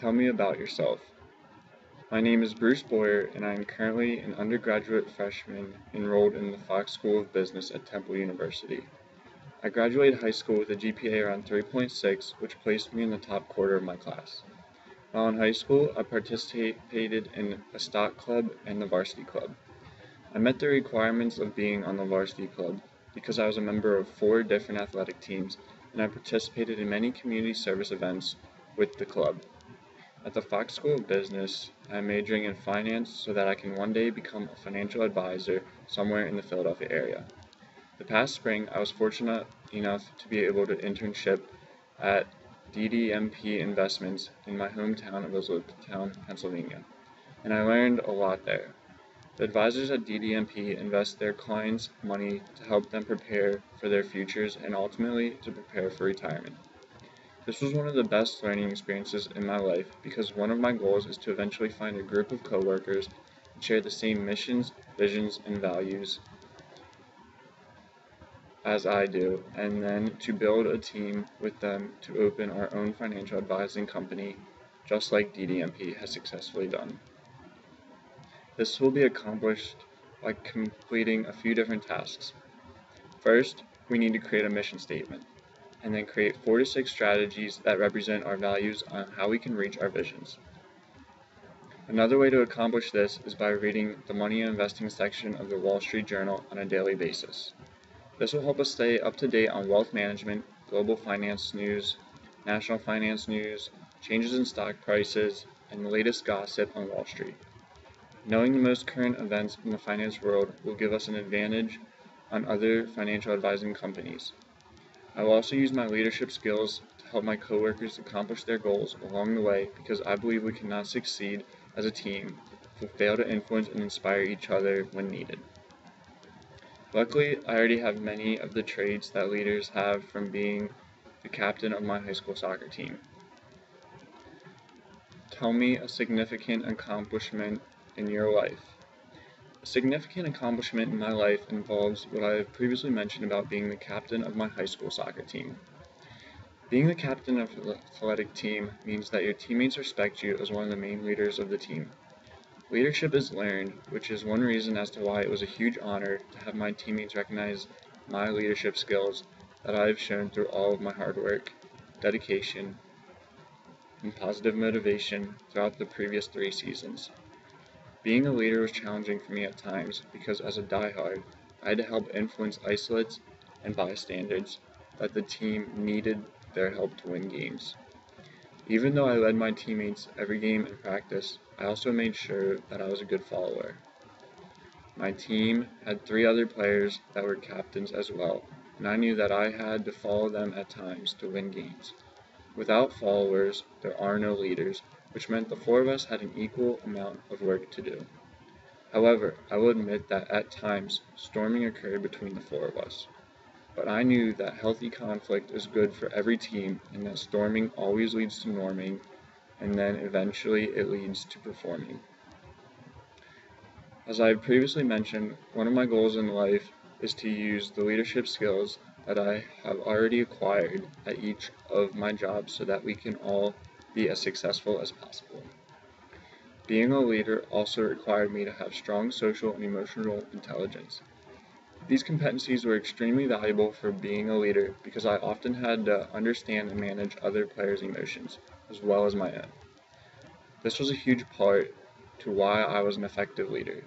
Tell me about yourself. My name is Bruce Boyer, and I am currently an undergraduate freshman enrolled in the Fox School of Business at Temple University. I graduated high school with a GPA around 3.6, which placed me in the top quarter of my class. While in high school, I participated in a stock club and the varsity club. I met the requirements of being on the varsity club because I was a member of 4 different athletic teams, and I participated in many community service events with the club. At the Fox School of Business, I am majoring in finance so that I can one day become a financial advisor somewhere in the Philadelphia area. The past spring, I was fortunate enough to be able to internship at DDMP Investments in my hometown of Elizabethtown, Pennsylvania, and I learned a lot there. The advisors at DDMP invest their clients' money to help them prepare for their futures and ultimately to prepare for retirement. This was one of the best learning experiences in my life because one of my goals is to eventually find a group of coworkers that share the same missions, visions, and values as I do, and then to build a team with them to open our own financial advising company, just like DDMP has successfully done. This will be accomplished by completing a few different tasks. First, we need to create a mission statement, and then create 4 to 6 strategies that represent our values on how we can reach our visions. Another way to accomplish this is by reading the money and investing section of the Wall Street Journal on a daily basis. This will help us stay up to date on wealth management, global finance news, national finance news, changes in stock prices, and the latest gossip on Wall Street. Knowing the most current events in the finance world will give us an advantage on other financial advising companies. I will also use my leadership skills to help my coworkers accomplish their goals along the way because I believe we cannot succeed as a team if we fail to influence and inspire each other when needed. Luckily, I already have many of the traits that leaders have from being the captain of my high school soccer team. Tell me a significant accomplishment in your life. A significant accomplishment in my life involves what I have previously mentioned about being the captain of my high school soccer team. Being the captain of the athletic team means that your teammates respect you as one of the main leaders of the team. Leadership is learned, which is one reason as to why it was a huge honor to have my teammates recognize my leadership skills that I have shown through all of my hard work, dedication, and positive motivation throughout the previous 3 seasons. Being a leader was challenging for me at times because as a diehard, I had to help influence isolates and bystanders that the team needed their help to win games. Even though I led my teammates every game in practice, I also made sure that I was a good follower. My team had 3 other players that were captains as well, and I knew that I had to follow them at times to win games. Without followers, there are no leaders, which meant the 4 of us had an equal amount of work to do. However, I will admit that at times, storming occurred between the 4 of us. But I knew that healthy conflict is good for every team and that storming always leads to norming, and then eventually it leads to performing. As I have previously mentioned, one of my goals in life is to use the leadership skills that I have already acquired at each of my jobs so that we can all be as successful as possible. Being a leader also required me to have strong social and emotional intelligence. These competencies were extremely valuable for being a leader because I often had to understand and manage other players' emotions, as well as my own. This was a huge part to why I was an effective leader.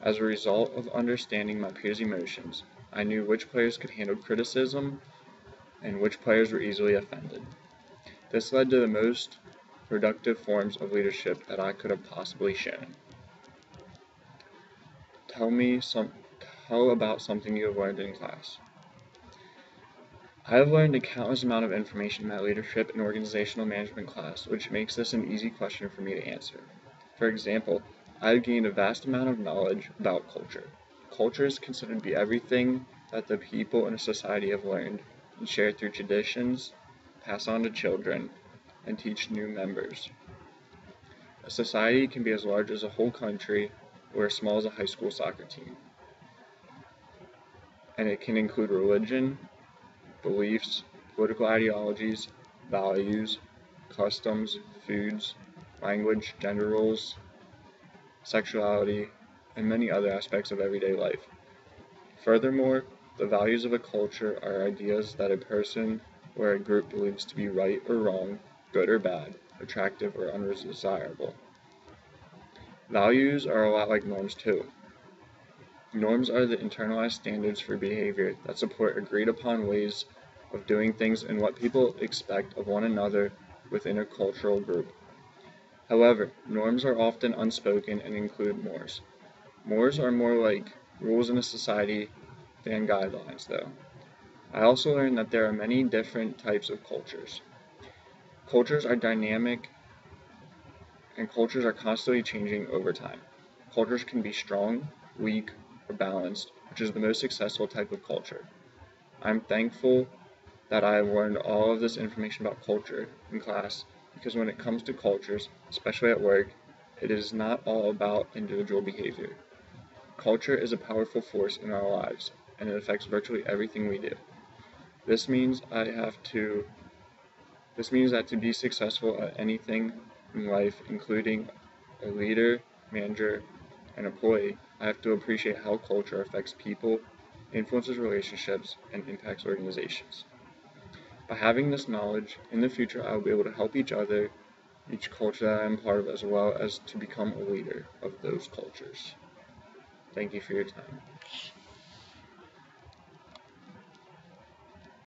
As a result of understanding my peers' emotions, I knew which players could handle criticism and which players were easily offended. This led to the most productive forms of leadership that I could have possibly shown. Tell about something you have learned in class. I have learned a countless amount of information in my leadership and organizational management class, which makes this an easy question for me to answer. For example, I have gained a vast amount of knowledge about culture. Culture is considered to be everything that the people in a society have learned and shared through traditions, pass on to children, and teach new members. A society can be as large as a whole country or as small as a high school soccer team. And it can include religion, beliefs, political ideologies, values, customs, foods, language, gender roles, sexuality, and many other aspects of everyday life. Furthermore, the values of a culture are ideas that a person or a group believes to be right or wrong, good or bad, attractive or undesirable. Values are a lot like norms too. Norms are the internalized standards for behavior that support agreed upon ways of doing things and what people expect of one another within a cultural group. However, norms are often unspoken and include mores. Mores are more like rules in a society than guidelines, though. I also learned that there are many different types of cultures. Cultures are dynamic and cultures are constantly changing over time. Cultures can be strong, weak, or balanced, which is the most successful type of culture. I'm thankful that I have learned all of this information about culture in class because when it comes to cultures, especially at work, it is not all about individual behavior. Culture is a powerful force in our lives, and it affects virtually everything we do. This means that to be successful at anything in life, including a leader, manager, and employee, I have to appreciate how culture affects people, influences relationships, and impacts organizations. By having this knowledge, in the future I will be able to help each culture that I am part of, as well as to become a leader of those cultures. Thank you for your time.